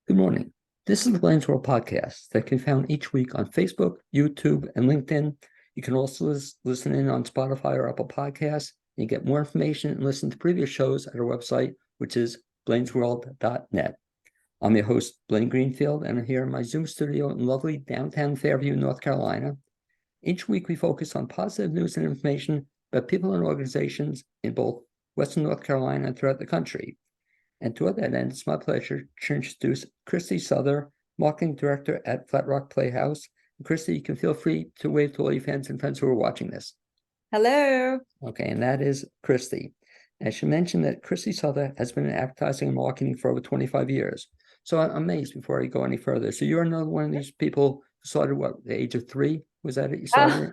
Good morning. This is the Blaine's World podcast that can be found each week on Facebook, YouTube, and LinkedIn. You can also listen in on Spotify or Apple Podcasts. You get more information and listen to previous shows at our website, which is blainesworld.net. I'm your host, Blaine Greenfield, and I'm here in my Zoom studio in lovely downtown Fairview, North Carolina. Each week, we focus on positive news and information about people and organizations in both Western North Carolina and throughout the country. And toward that end, it's my pleasure to introduce Christy Souther, Marketing Director at Flat Rock Playhouse. Christy, you can feel free to wave to all your fans and friends who are watching this. Hello. Okay, and that is Christy. I should mention that Christy Souther has been in advertising and marketing for over 25 years. So I'm amazed before I go any further. So you're another one of these people who started, what, the age of 3? Was that it? You started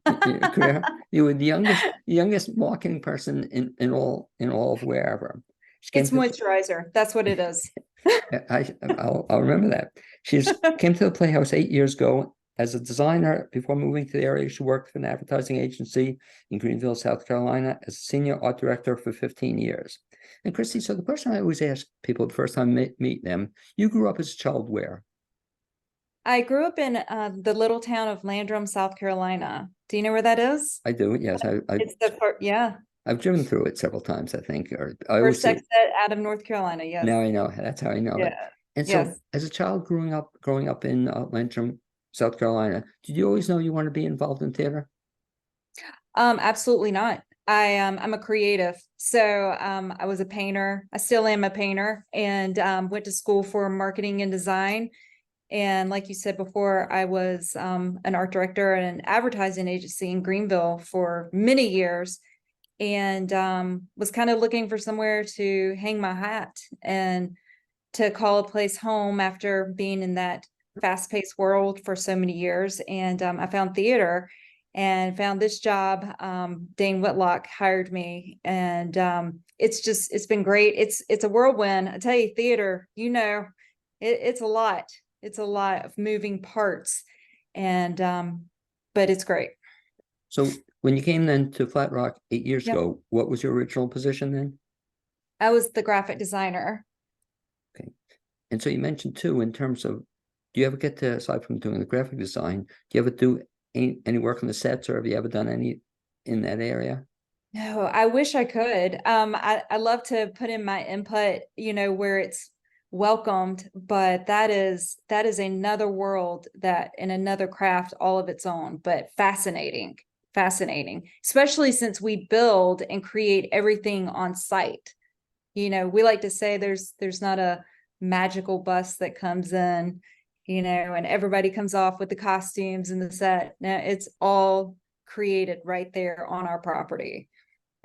your career? You were the youngest marketing person in all of wherever. It's moisturizer. That's what it is. I'll remember that. Came to the Playhouse 8 years ago as a designer. Before moving to the area, she worked for an advertising agency in Greenville, South Carolina, as a senior art director for 15 years. And Christy, so the question I always ask people the first time I meet them, you grew up as a child where? I grew up in the little town of Landrum, South Carolina. Do you know where that is? I do, yes. It's the yeah. I've driven through it several times, I think. Or I always First exit out of North Carolina. Yes. Now I know. That's how I know it. Yeah. And so, Yes. as a child growing up in Landrum, South Carolina, did you always know you want to be involved in theater? Absolutely not. I'm a creative. So I was a painter. I still am a painter, and went to school for marketing and design. And like you said before, I was an art director at an advertising agency in Greenville for many years, and was kind of looking for somewhere to hang my hat and to call a place home after being in that fast-paced world for so many years. And I found theater and found this job. Dane Whitlock hired me, and it's been great. It's a whirlwind. I tell you, theater, it's a lot. It's a lot of moving parts, and but it's great. So when you came then to Flat Rock 8 years Yep. ago, what was your original position then? I was the graphic designer. Okay. And so you mentioned too, in terms of, do you ever get to, aside from doing the graphic design, do you ever do any work on the sets, or have you ever done any in that area? No, I wish I could. I love to put in my input, where it's welcomed, but that is another world, that in another craft all of its own, but fascinating, especially since we build and create everything on site. We like to say there's not a magical bus that comes in, and everybody comes off with the costumes and the set. Now it's all created right there on our property.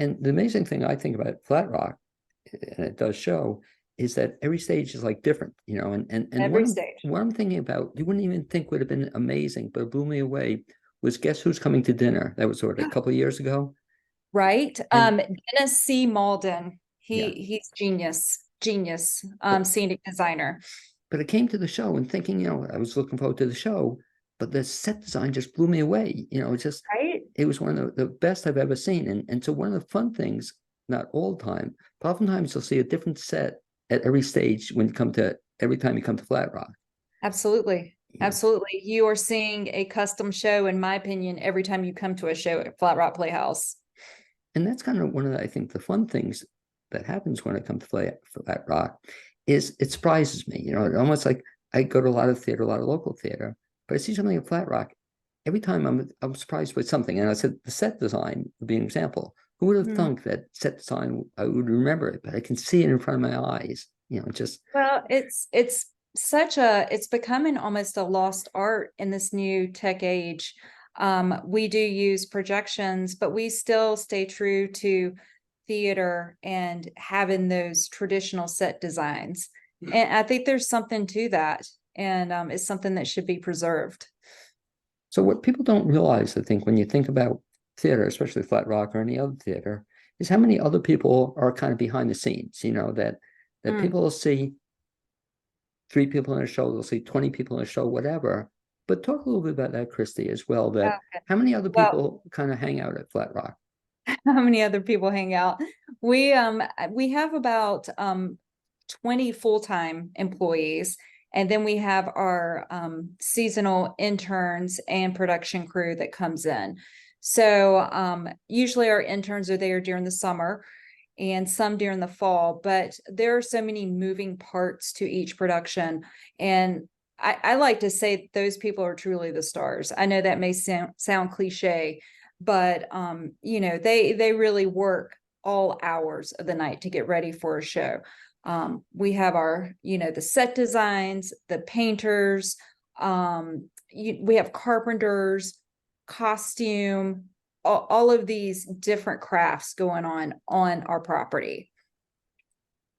And the amazing thing I think about Flat Rock, and it does show, is that every stage is like different, and Every stage. what I'm thinking about, you wouldn't even think would have been amazing, but it blew me away, was Guess Who's Coming to Dinner? That was sort of a couple of years ago. Right. And Dennis C. Malden. yeah, He's genius, but scenic designer. I came to the show and thinking, I was looking forward to the show, but the set design just blew me away. Right. It was one of the best I've ever seen. And so one of the fun things, not all the time, but oftentimes you'll see a different set at every stage every time you come to Flat Rock. Absolutely. Yeah. Absolutely. You are seeing a custom show, in my opinion, every time you come to a show at Flat Rock Playhouse. And that's kind of one of I think, the fun things that happens when I come to Flat Rock is it surprises me. Almost like I go to a lot of theater, a lot of local theater, but I see something at Flat Rock. Every time I'm surprised with something. And I said the set design would be an example. Who would have thunk that set design, I would remember it, but I can see it in front of my eyes. Well, it's becoming almost a lost art in this new tech age. We do use projections, but we still stay true to theater and having those traditional set designs. And I think there's something to that, and it's something that should be preserved. So what people don't realize, I think, when you think about theater, especially Flat Rock or any other theater, is how many other people are kind of behind the scenes, that people will see 3 people in a show, they'll see 20 people in a show, whatever. But talk a little bit about that, Christy, as well, that how many other people kind of hang out at Flat Rock? How many other people hang out? We have about 20 full-time employees. And then we have our seasonal interns and production crew that comes in. So usually our interns are there during the summer and some during the fall, but there are so many moving parts to each production. And I like to say those people are truly the stars. I know that may sound cliche, but they really work all hours of the night to get ready for a show. We have our, the set designs, the painters, we have carpenters, costume, all of these different crafts going on our property.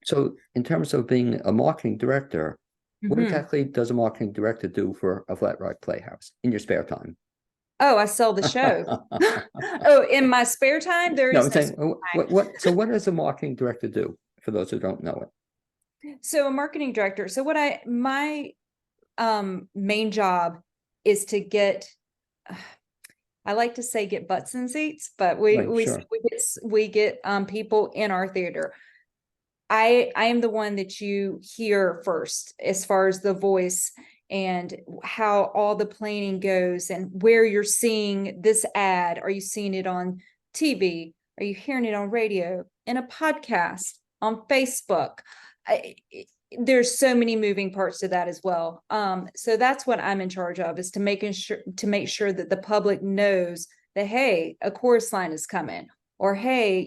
So in terms of being a marketing director, what exactly does a marketing director do for a Flat Rock Playhouse in your spare time? Oh, I sell the show. Oh, in my spare time, there is I'm saying, so what does a marketing director do for those who don't know it? So a marketing director. So my main job is to get, I like to say get butts in seats, but we get people in our theater. I am the one that you hear first as far as the voice and how all the planning goes and where you're seeing this ad. Are you seeing it on TV? Are you hearing it on radio, in a podcast, on Facebook? There's so many moving parts to that as well. So that's what I'm in charge of, is to make sure that the public knows that, hey, a chorus line is coming, or hey,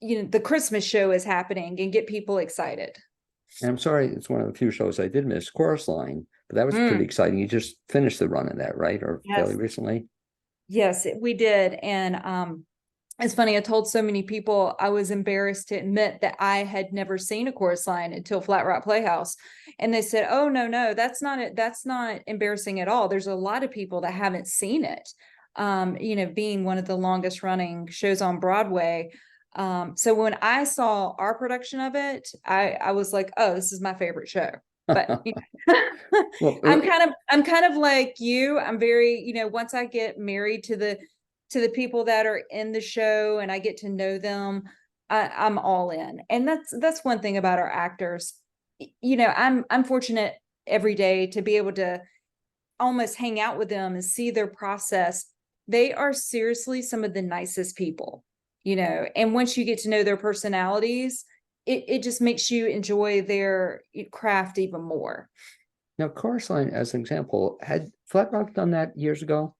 the Christmas show is happening, and get people excited. And I'm sorry, it's one of the few shows I did miss, Chorus Line, but that was pretty exciting. You just finished the run of that, right? Or fairly recently? Yes, we did. And it's funny, I told so many people I was embarrassed to admit that I had never seen a chorus line until Flat Rock Playhouse. And they said, oh, no, that's not it. That's not embarrassing at all. There's a lot of people that haven't seen it. Being one of the longest running shows on Broadway. So when I saw our production of it, I was like, oh, this is my favorite show. But well, I'm kind of like you. I'm very, once I get married to the people that are in the show and I get to know them, I'm all in. And that's one thing about our actors. I'm fortunate every day to be able to almost hang out with them and see their process. They are seriously some of the nicest people. And once you get to know their personalities, it just makes you enjoy their craft even more. Now, Chorus Line, as an example, had Flat Rock done that years ago?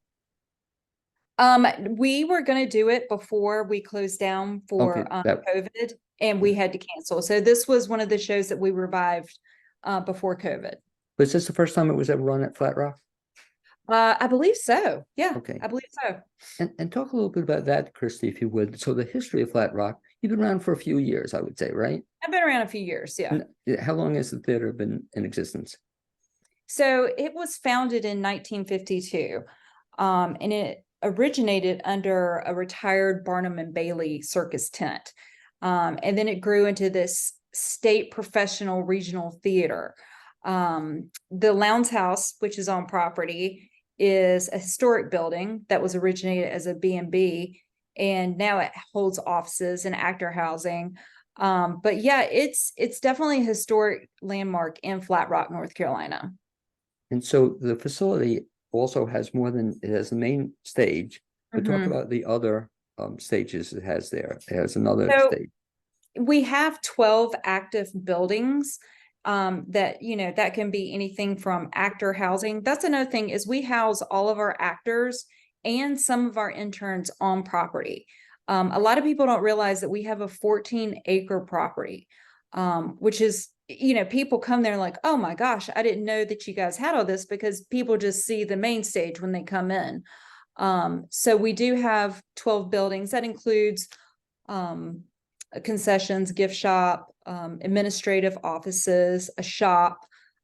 We were going to do it before we closed down for COVID, and we had to cancel. So this was one of the shows that we revived before COVID. Was this the first time it was ever run at Flat Rock? I believe so. Yeah. Okay. I believe so. And talk a little bit about that, Christy, if you would. So the history of Flat Rock, you've been around for a few years, I would say, right? I've been around a few years, yeah. And how long has the theater been in existence? So it was founded in 1952, and it originated under a retired Barnum and Bailey circus tent. And then it grew into this state professional regional theater. The Lowndes House, which is on property, is a historic building that was originated as a B&B, and now it holds offices and actor housing. But yeah, it's definitely a historic landmark in Flat Rock, North Carolina. And so the facility also has more than, it has the main stage, but talk about the other stages it has there. It has another stage. We have 12 active buildings. That can be anything from actor housing. That's another thing, is we house all of our actors and some of our interns on property. A lot of people don't realize that we have a 14-acre property, which is, people come there like, oh my gosh, I didn't know that you guys had all this, because people just see the main stage when they come in. So we do have 12 buildings. That includes concessions, gift shop, administrative offices, a shop,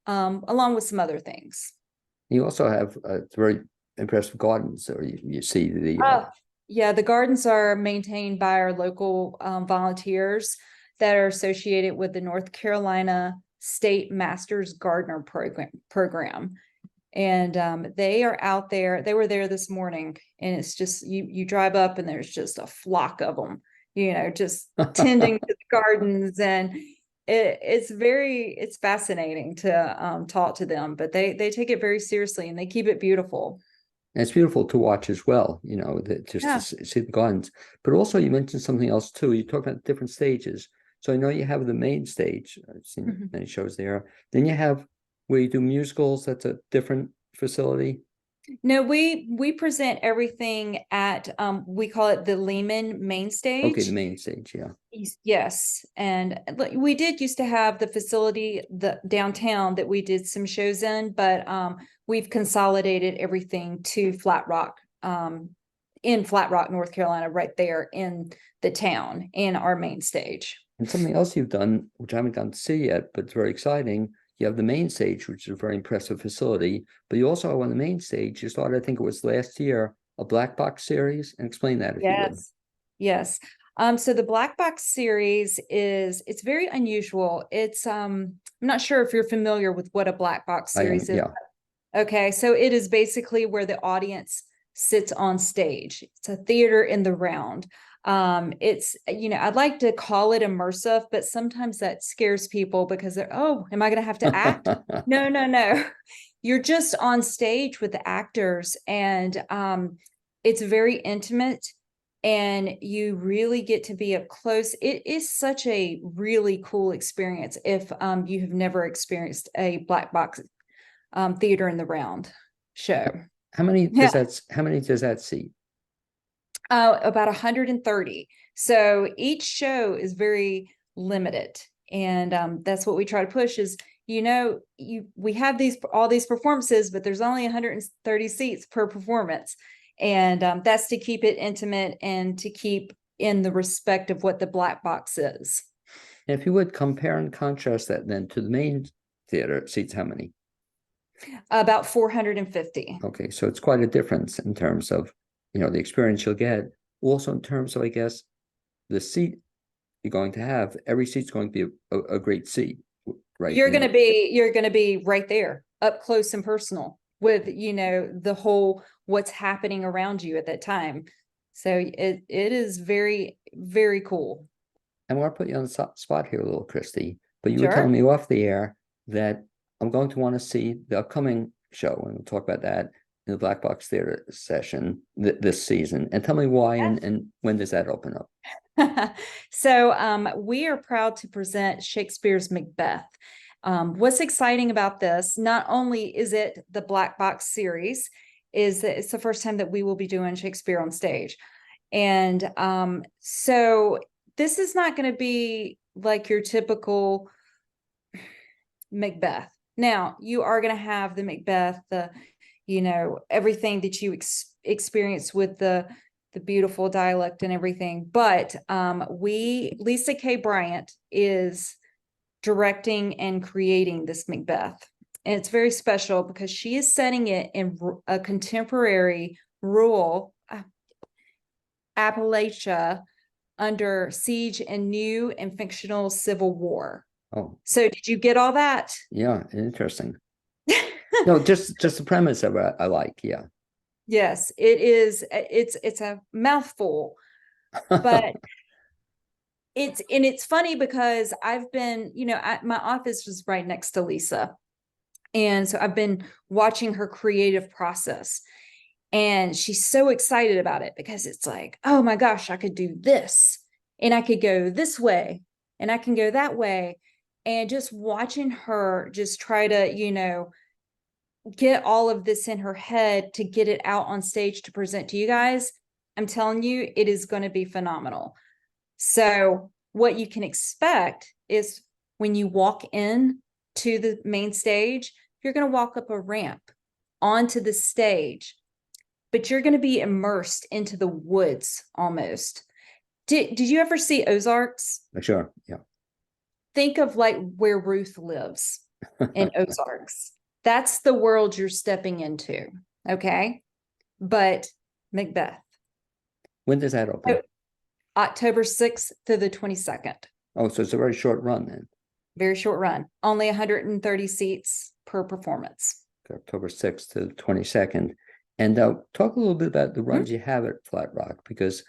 along with some other things. You also have very impressive gardens, or you see the... Yeah, the gardens are maintained by our local volunteers that are associated with the North Carolina State Masters Gardener program. And they are out there. They were there this morning, and it's just, you drive up and there's just a flock of them, just tending to the gardens. And It's fascinating to talk to them, but they take it very seriously and they keep it beautiful. And it's beautiful to watch as well, just to Yeah. see the gardens. But also, you mentioned something else too. You talked about different stages. So I know you have the main stage. I've seen Mhm. many shows there. Then you have where you do musicals. That's a different facility. No, we present everything at we call it the Lehman main Okay, the stage. main stage. Yeah. Yes, and we did used to have the facility the downtown that we did some shows in, but we've consolidated everything to Flat Rock, in Flat Rock, North Carolina, right there in the town in our main stage. And something else you've done, which I haven't gotten to see yet, but it's very exciting. You have the main stage, which is a very impressive facility. But you also have on the main stage, you started, I think it was last year, a black box series. And explain that if you would. Yes. Yes. So the Black Box series it's very unusual. I'm not sure if you're familiar with what a Black Box I am, series is. yeah. Okay, so it is basically where the audience sits on stage. It's a theater in the round. It's, I'd like to call it immersive, but sometimes that scares people because they're, oh, am I going to have to act? No, no, no. You're just on stage with the actors, and it's very intimate, and you really get to be up close. It is such a really cool experience if you have never experienced a black box theater in the round show. How many Yeah. does that seat? About 130. So each show is very limited. And that's what we try to push is, we have all these performances, but there's only 130 seats per performance. And that's to keep it intimate and to keep in the respect of what the black box is. And if you would compare and contrast that then to the main theater seats, how many? About 450. Okay, so it's quite a difference in terms of, the experience you'll get. Also in terms of, I guess, the seat you're going to have. Every seat's going to be a great seat, right? You're going to be right there, up close and personal with, the whole what's happening around you at that time. So it is very, very cool. I want to put you on the spot here a little, Christy, but you were telling Sure. me off the air that I'm going to want to see the upcoming show, and we'll talk about that in the Black Box Theater session this season. And tell me why and when does that open up? So we are proud to present Shakespeare's Macbeth. What's exciting about this, not only is it the Black Box series, is that it's the first time that we will be doing Shakespeare on stage. And so this is not going to be like your typical Macbeth. Now, you are going to have the Macbeth, everything that you experience with the beautiful dialect and everything. But Lisa K. Bryant is directing and creating this Macbeth. And it's very special because she is setting it in a contemporary rural Appalachia under siege and new and fictional civil war. Oh, so did you get all that? Yeah, interesting. No, just the premise of it, I like. Yeah. Yes, it is. It's a mouthful, but it's funny because I've been, my office was right next to Lisa. And so I've been watching her creative process, and she's so excited about it because it's like, oh my gosh, I could do this, and I could go this way, and I can go that way. And just watching her just try to, get all of this in her head to get it out on stage to present to you guys, I'm telling you, it is going to be phenomenal. So what you can expect is when you walk in to the main stage, you're going to walk up a ramp onto the stage, but you're going to be immersed into the woods almost. Did you ever see Ozarks? Sure. Yeah. Think of like where Ruth lives in Ozarks. That's the world you're stepping into. Okay. But Macbeth. When does that open? October 6th to the 22nd. Oh, so it's a very short run then. Very short run. Only 130 seats per performance. October 6th to the 22nd. And talk a little bit about the runs you have at Flat Rock, because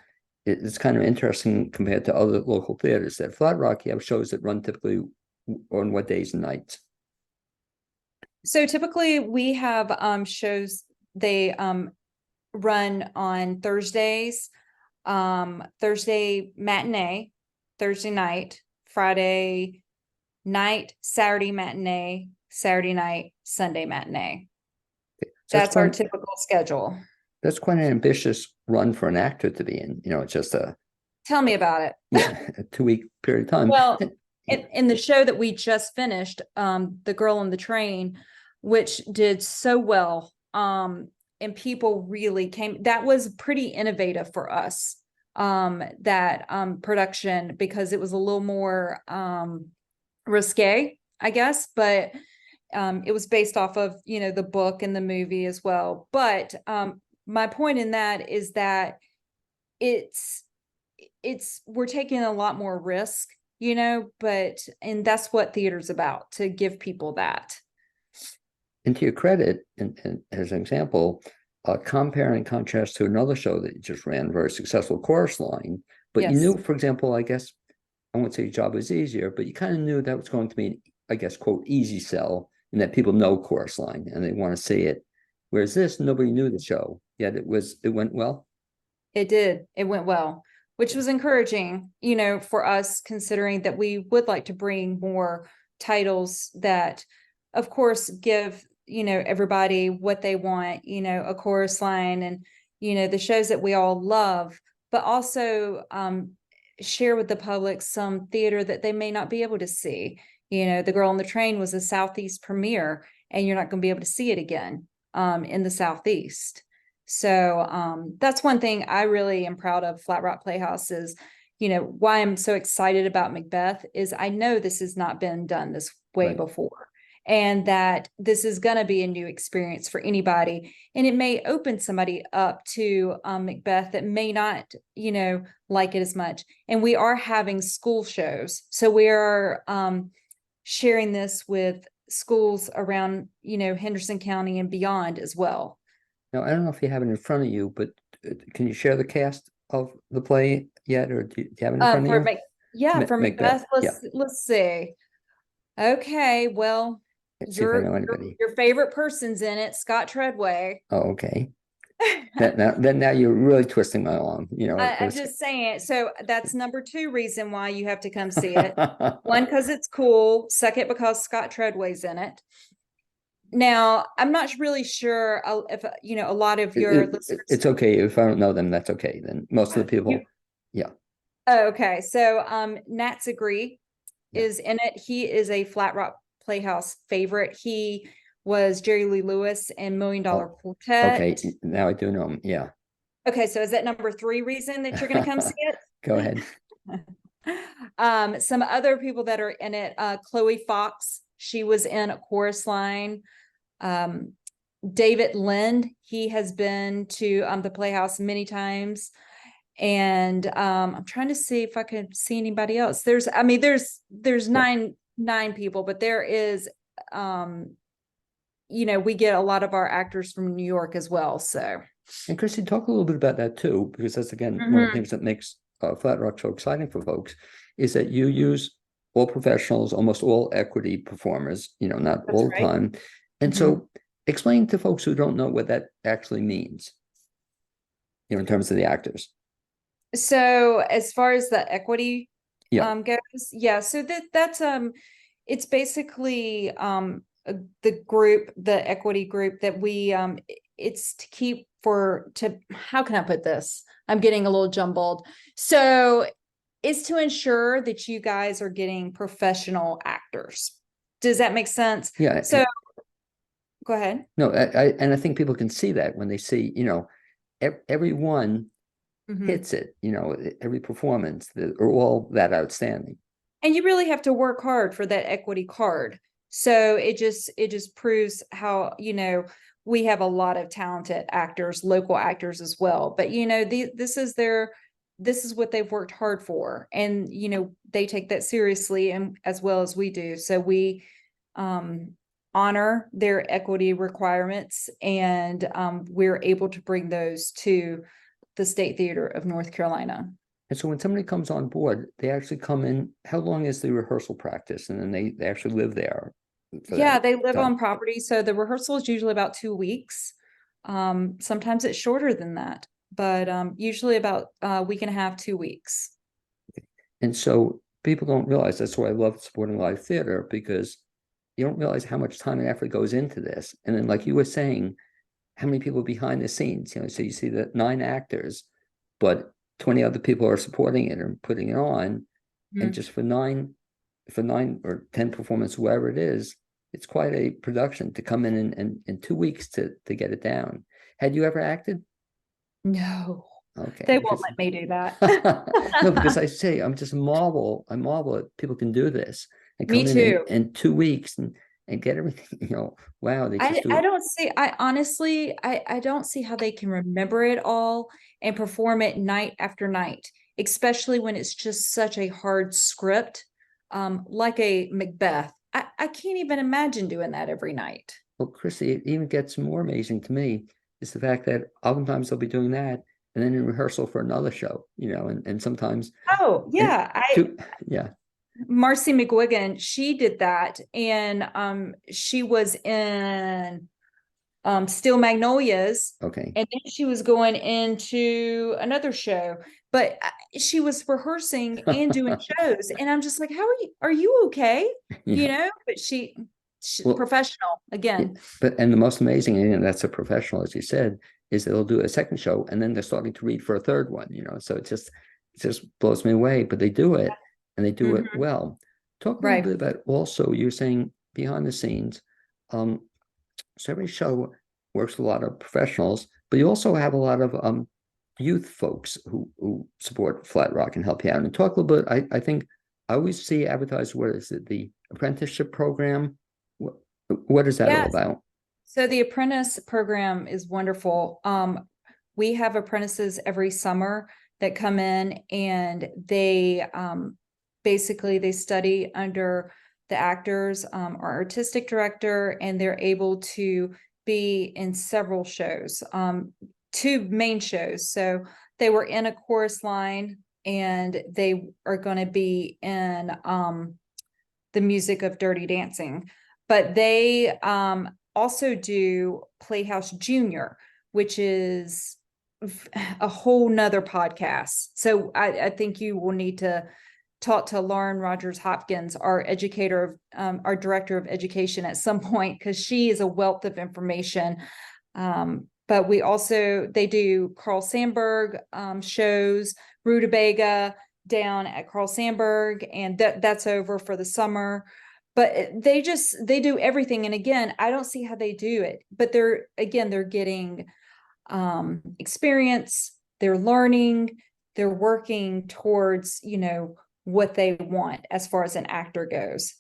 it's kind of interesting compared to other local theaters. At Flat Rock, you have shows that run typically on what days and nights? So typically we have shows, they run on Thursdays, Thursday matinee, Thursday night, Friday night, Saturday matinee, Saturday night, Sunday matinee. So That's our typical schedule. That's quite an ambitious run for an actor to be in. It's just Tell me about it. a 2-week period of time. Well, in the show that we just finished, The Girl on the Train, which did so well, and people really came, that was pretty innovative for us, that production, because it was a little more risque, I guess, but it was based off of, the book and the movie as well. But my point in that is that we're taking a lot more risk, and that's what theater's about, to give people that. And to your credit, and as an example, compare and contrast to another show that you just ran, very successful, Chorus Line. But Yes. you knew, for example, I guess, I won't say your job was easier, but you kind of knew that was going to be, I guess, quote, easy sell, and that people know Chorus Line and they want to see it. Whereas this, nobody knew the show, yet it went well. It did. It went well, which was encouraging, for us, considering that we would like to bring more titles that, of course, give, everybody what they want, a Chorus Line and, the shows that we all love, but also share with the public some theater that they may not be able to see. The Girl on the Train was a Southeast premiere, and you're not going to be able to see it again in the Southeast. So that's one thing I really am proud of Flat Rock Playhouse is, why I'm so excited about Macbeth is I know this has not been done this way Right. before, and that this is going to be a new experience for anybody. And it may open somebody up to Macbeth that may not, like it as much. And we are having school shows. So we are sharing this with schools around, Henderson County and beyond as well. Now, I don't know if you have it in front of you, but can you share the cast of the play yet, or do you have it in front of you? For Macbeth, let's see. Okay, well, Let's see if I know anybody. your favorite person's in it, Scott Treadway. Oh, okay. Now you're really twisting my arm. I'm just saying. So that's number 2 reason why you have to come see it. One, because it's cool. Second, because Scott Treadway's in it. Now, I'm not really sure if, a lot of your listeners. It's okay. If I don't know them, that's okay. Then most of the people, yeah. Oh, okay. So Nats Agree is in it. He is a Flat Rock Playhouse favorite. He was Jerry Lee Lewis in $1 Million Quartet. Okay, now I do know him. Yeah. Okay, so is that number 3 reason that you're going to come see it? Go ahead. Some other people that are in it, Chloe Fox, she was in A Chorus Line. David Lind, he has been to the Playhouse many times. And I'm trying to see if I could see anybody else. There's nine people, but there is, we get a lot of our actors from New York as well. So, and Christy, talk a little bit about that too, because that's again one of the things that makes Flat Rock so exciting for folks is that you use all professionals, almost all equity performers, not that's all the time. And so explain to folks who don't know what that actually means, in terms of the actors. So as far as the equity goes, so that's it's basically the equity group that we it's to keep how can I put this? I'm getting a little jumbled. So it's to ensure that you guys are getting professional actors. Does that make sense? Yeah. So go ahead. No, I think people can see that when they see, everyone hits it, every performance, are all that outstanding. And you really have to work hard for that equity card. So it just proves how, we have a lot of talented actors, local actors as well. But, this is what they've worked hard for. And, they take that seriously and as well as we do. So we honor their equity requirements, and we're able to bring those to the State Theater of North Carolina. And so when somebody comes on board, they actually come in, how long is the rehearsal practice? And then they actually live there for Yeah, that they live time. on property. So the rehearsal is usually about 2 weeks. Sometimes it's shorter than that, but usually about a week and a half, 2 weeks. And so people don't realize, that's why I love supporting live theater, because you don't realize how much time and effort goes into this. And then, like you were saying, how many people behind the scenes, so you see the 9 actors, but 20 other people are supporting it and putting it on. And just for nine or 10 performances, whoever it is, it's quite a production to come in 2 weeks to get it down. Had you ever acted? No, Okay, they won't because let me do that. no, because I say I'm just marvel. I marvel at people can do this and Me come in too. 2 weeks and get everything. Wow, they just do I it. don't see, I honestly, I don't see how they can remember it all and perform it night after night, especially when it's just such a hard script, like a Macbeth. I can't even imagine doing that every night. Well, Chrissy, it even gets more amazing to me is the fact that oftentimes they'll be doing that and then in rehearsal for another show, and sometimes Oh, and yeah. two, yeah, Marcy McGuigan, she did that. And she was in Steel Magnolias, okay, and then she was going into another show, but she was rehearsing and doing shows, and I'm just like, how are you okay? yeah. But she Well, professional again. and the most amazing, and that's a professional, as you said, is they'll do a second show and then they're starting to read for a third one. So it just blows me away. But they do it and they do it Mhm. well. Talk a little Right. bit about also you're saying behind the scenes. So every show works with a lot of professionals, but you also have a lot of youth folks who support Flat Rock and help you out. And talk a little bit. I think I always see advertised. What is it? The apprenticeship program. What is that all Yes. about? So the apprentice program is wonderful. We have apprentices every summer that come in, and they basically they study under the actors, our artistic director, and they're able to be in several shows, 2 main shows. So they were in a chorus line, and they are going to be in the music of Dirty Dancing. But they also do Playhouse Junior, which is a whole nother podcast. So I think you will need to talk to Lauren Rogers Hopkins, our our director of education, at some point, because she is a wealth of information. But they do Carl Sandburg shows, Rutabaga down at Carl Sandburg, and that's over for the summer. But they do everything. And again, I don't see how they do it, but they're getting experience, they're learning, they're working towards, what they want as far as an actor goes,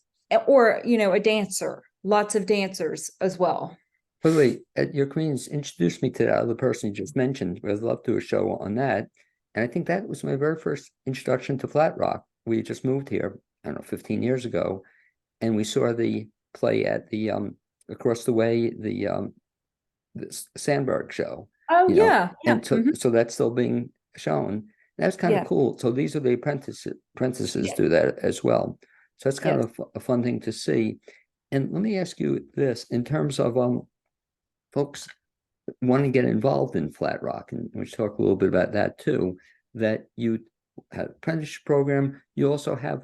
or, a dancer, lots of dancers as well. By the way, at your Queens introduced me to that other person you just mentioned. I'd love to do a show on that. And I think that was my very first introduction to Flat Rock. We just moved here, I don't know, 15 years ago, and we saw the play at the across the way, the Sandberg show, Oh, yeah. Yeah. and so that's still being shown. That's kind of Yeah. cool. So these are the apprentices Yeah. do that as well. So that's kind Yes. of a fun thing to see. And let me ask you this in terms of folks want to get involved in Flat Rock, and we should talk a little bit about that too. That you have apprenticeship program. You also have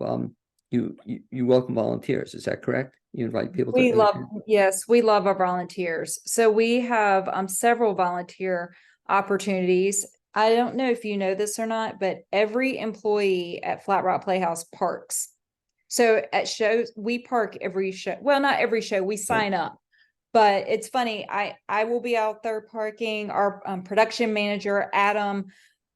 you welcome volunteers. Is that correct? You invite people to. Yes, we love our volunteers. So we have several volunteer opportunities. I don't know if you know this or not, but every employee at Flat Rock Playhouse parks. So at shows, we park every show. Well, not every show, we Right. sign up. But it's funny, I will be out there parking. Our production manager, Adam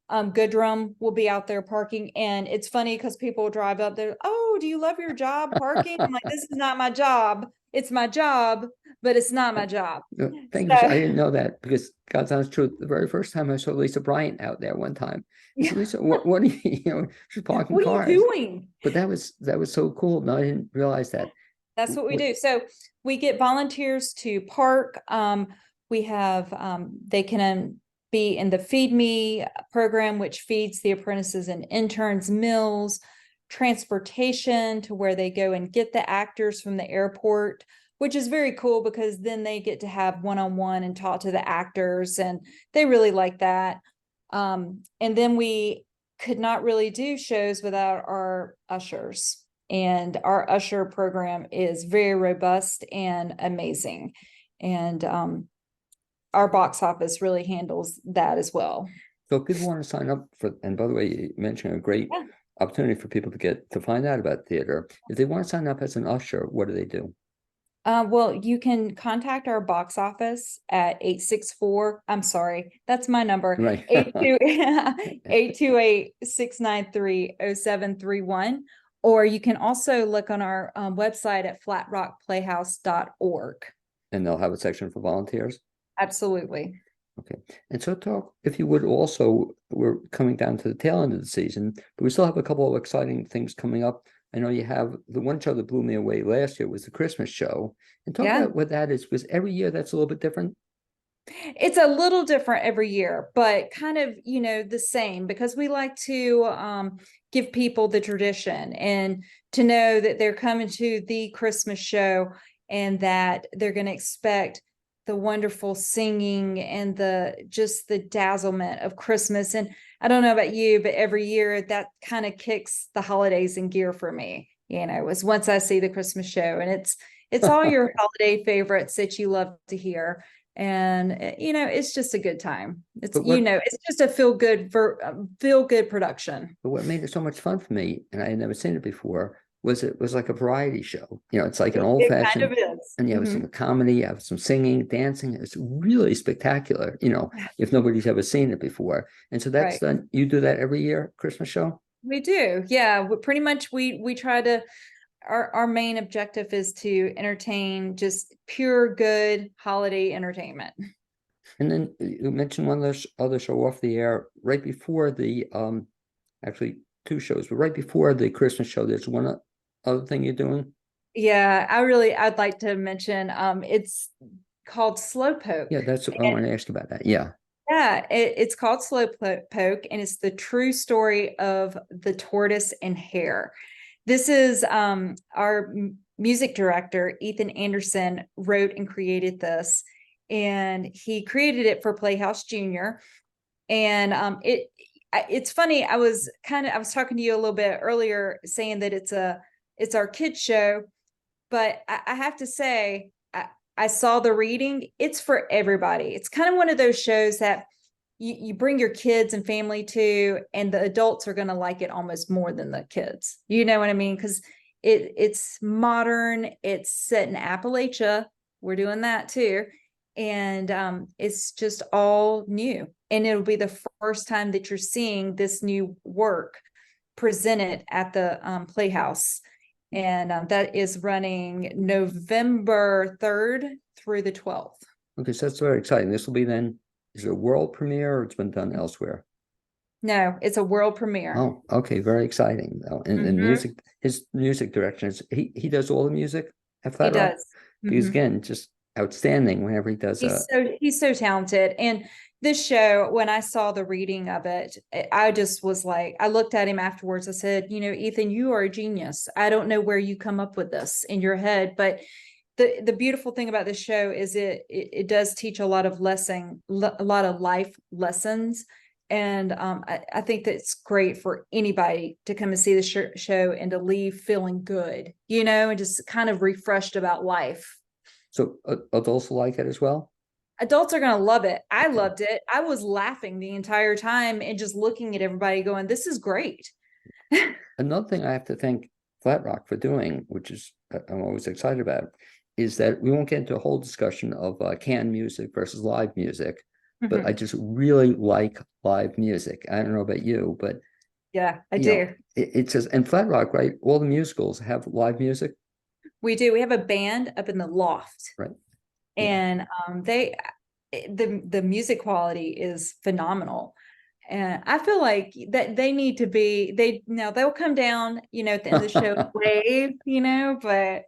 Goodrum, will be out there parking. And it's funny because people drive up there, oh, do you love your job parking? I'm like, this is not my job. It's my job, but it's not my job. No, thank you. I So didn't know that because God's honest truth. The very first time I saw Lisa Bryant out there one time, I said, yeah, Lisa, what are you? She's parking what are you cars. doing? But that was so cool. No, I didn't realize that. That's what we What, do. So we get volunteers to park. We have they can be in the Feed Me program, which feeds the apprentices and interns meals, transportation to where they go and get the actors from the airport, which is very cool because then they get to have one-on-one and talk to the actors, and they really like that. And then we could not really do shows without our ushers. And our usher program is very robust and amazing. And our box office really handles that as well. So if people want to sign up for, and by the way, you mentioned a great opportunity for people to get to find out about theater. If they want to sign up as an usher, what do they do? Well, you can contact our box office at 864. I'm sorry, that's my number. Right. 828-693-0731. Or you can also look on our website at flatrockplayhouse.org. And they'll have a section for volunteers? Absolutely. Okay. And so talk, if you would also, we're coming down to the tail end of the season, but we still have a couple of exciting things coming up. I know you have the one show that blew me away last year was the Christmas show. And talk about what that is, because every year that's a little bit different. It's a little different every year, but kind of, the same, because we like to give people the tradition and to know that they're coming to the Christmas show and that they're going to expect the wonderful singing and the dazzlement of Christmas. And I don't know about you, but every year that kind of kicks the holidays in gear for me, is once I see the Christmas show, and it's all your holiday favorites that you love to hear. And it's just a good time. It's it's just a feel good production. But what made it so much fun for me, and I had never seen it before, was it was like a variety show. It's like an old fashioned, kind of is. And you have some comedy, you have some singing, dancing. It's really spectacular, if nobody's ever seen it before. And so that's done. You do that every year, Christmas show? We do. Yeah. Pretty much we try to, our main objective is to entertain, just pure good holiday entertainment. And then you mentioned one other show off the air right before the actually two shows, but right before the Christmas show, there's one other thing you're doing. Yeah, I'd like to mention it's called Slowpoke. Yeah, that's what I want to ask about that. Yeah. Yeah, it's called Slowpoke, and it's the true story of the tortoise and hare. This is our music director, Ethan Anderson, wrote and created this, and he created it for Playhouse Junior. And it's funny. I was talking to you a little bit earlier saying that it's our kids show, but I have to say, I saw the reading. It's for everybody. It's kind of one of those shows that you bring your kids and family to, and the adults are going to like it almost more than the kids. You know what I mean? Because it's modern. It's set in Appalachia. We're doing that too. And it's just all new. And it'll be the first time that you're seeing this new work presented at the Playhouse. And that is running November 3rd through the 12th. Okay, so that's very exciting. This will be then, is it a world premiere or it's been done elsewhere? No, it's a world premiere. Oh, okay, very exciting though. And music, his music direction is he does all the music at Flat Rock? He does. Because again, just outstanding whenever he does. He's so talented. And this show, when I saw the reading of it, I just was like, I looked at him afterwards. I said, Ethan, you are a genius. I don't know where you come up with this in your head, but the beautiful thing about this show is it does teach a lot of life lessons. And I think that it's great for anybody to come and see the show and to leave feeling good, and just kind of refreshed about life. So adults like it as well? Adults are going to love it. I loved it. I was laughing the entire time and just looking at everybody going, this is great. Another thing I have to thank Flat Rock for doing, which is I'm always excited about, is that we won't get into a whole discussion of canned music versus live music, but I just really like live music. I don't know about you, but yeah, I do. It's just, and Flat Rock, right? All the musicals have live music. We do. We have a band up in the loft, right? And the music quality is phenomenal. And I feel like that they need to be, they'll come down, at the end of the show, wave, but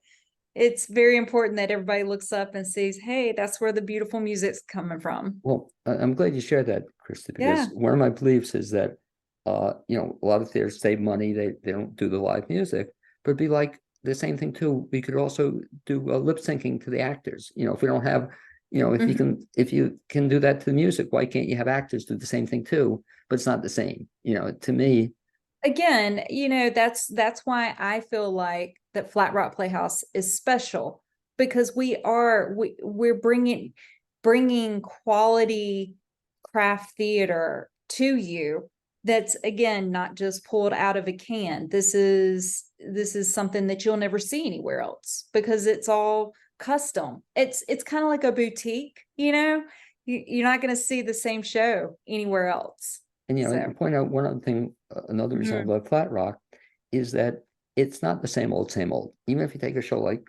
it's very important that everybody looks up and sees, hey, that's where the beautiful music's coming from. Well, I'm glad you shared that, Christy, because Yeah. one of my beliefs is that, a lot of theaters save money. They don't do the live music, but it'd be like the same thing too. We could also do lip syncing to the actors. If we don't have, if you can do that to the music, why can't you have actors do the same thing too? But it's not the same. To me, Again, that's why I feel like that Flat Rock Playhouse is special, because we're bringing quality craft theater to you. That's, again, not just pulled out of a can. This is something that you'll never see anywhere else, because it's all custom. It's kind of like a boutique. You're not going to see the same show anywhere else. and to So point out one other thing, another reason I mhm. love Flat Rock is that it's not the same old, same old. Even if you take a show like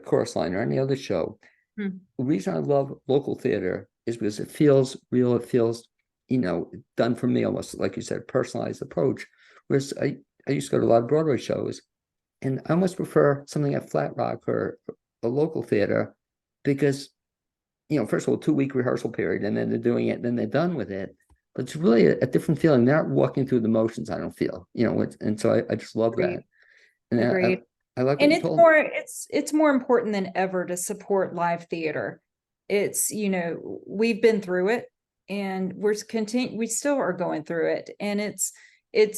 Chorus Line or any other show, Hmm. the reason I love local theater is because it feels real. It feels, done for me, almost like you said, personalized approach. Whereas I used to go to a lot of Broadway shows, and I almost prefer something at Flat Rock or a local theater because, first of all, 2 week rehearsal period, and then they're doing it, and then they're done with it. But it's really a different feeling. They're not walking through the motions, I don't feel, and so I just love that. Agreed. And Agreed. I like what And you told. it's more important than ever to support live theater. It's, we've been through it, and we still are going through it. And it's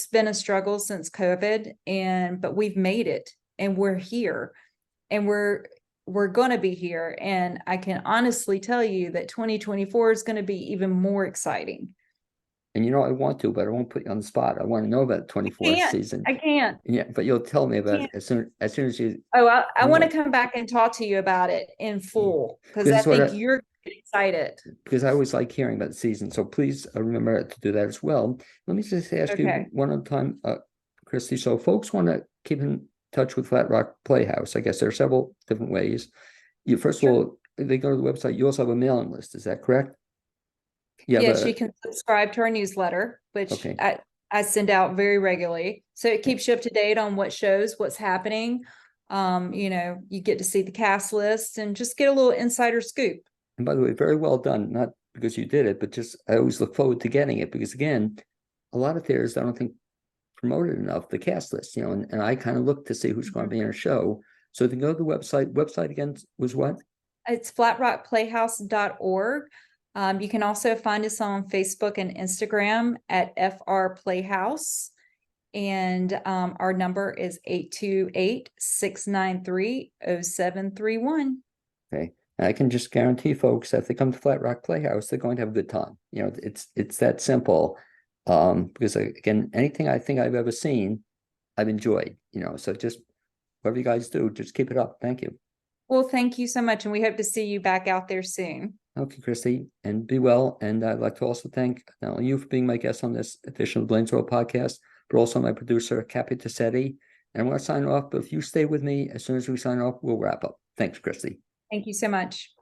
been a struggle since COVID, but we've made it, and we're here, and we're going to be here. And I can honestly tell you that 2024 is going to be even more exciting. And I want to, but I won't put you on the spot. I want to know about the 24th season. I can't. Yeah, but you'll tell me about Can't. it as soon as you. Oh, I want to Know. come back and talk to you about it in full, because I Because think you're excited. because I always like hearing about the season. So please remember to do that as well. Let me just ask you Okay. one other time, Christy. So folks want to keep in touch with Flat Rock Playhouse. I guess there are several different ways. First of all, they go to the website. You also have a mailing list. Is that correct? Yeah. Yes, you can subscribe to our newsletter, which Okay. I send out very regularly. So it keeps you up to date on what shows, what's happening. You get to see the cast list and just get a little insider scoop. And by the way, very well done. Not because you did it, but just I always look forward to getting it because again, a lot of theaters I don't think promoted enough the cast list, and I kind of look to see who's going to be in a show. So if you go to the website. Website again was what? It's flatrockplayhouse.org. You can also find us on Facebook and Instagram at FR Playhouse. And our number is 828-693-0731. Okay. And I can just guarantee folks that if they come to Flat Rock Playhouse, they're going to have a good time. It's that simple. Because again, anything I think I've ever seen, I've enjoyed, so just whatever you guys do, just keep it up. Thank you. Well, thank you so much. And we hope to see you back out there soon. Okay, Christy, and be well. And I'd like to also thank not only you for being my guest on this edition of the Blaine's World podcast, but also my producer, Cappy Tassetti. And I'm going to sign off, but if you stay with me, as soon as we sign off, we'll wrap up. Thanks, Christy. Thank you so much.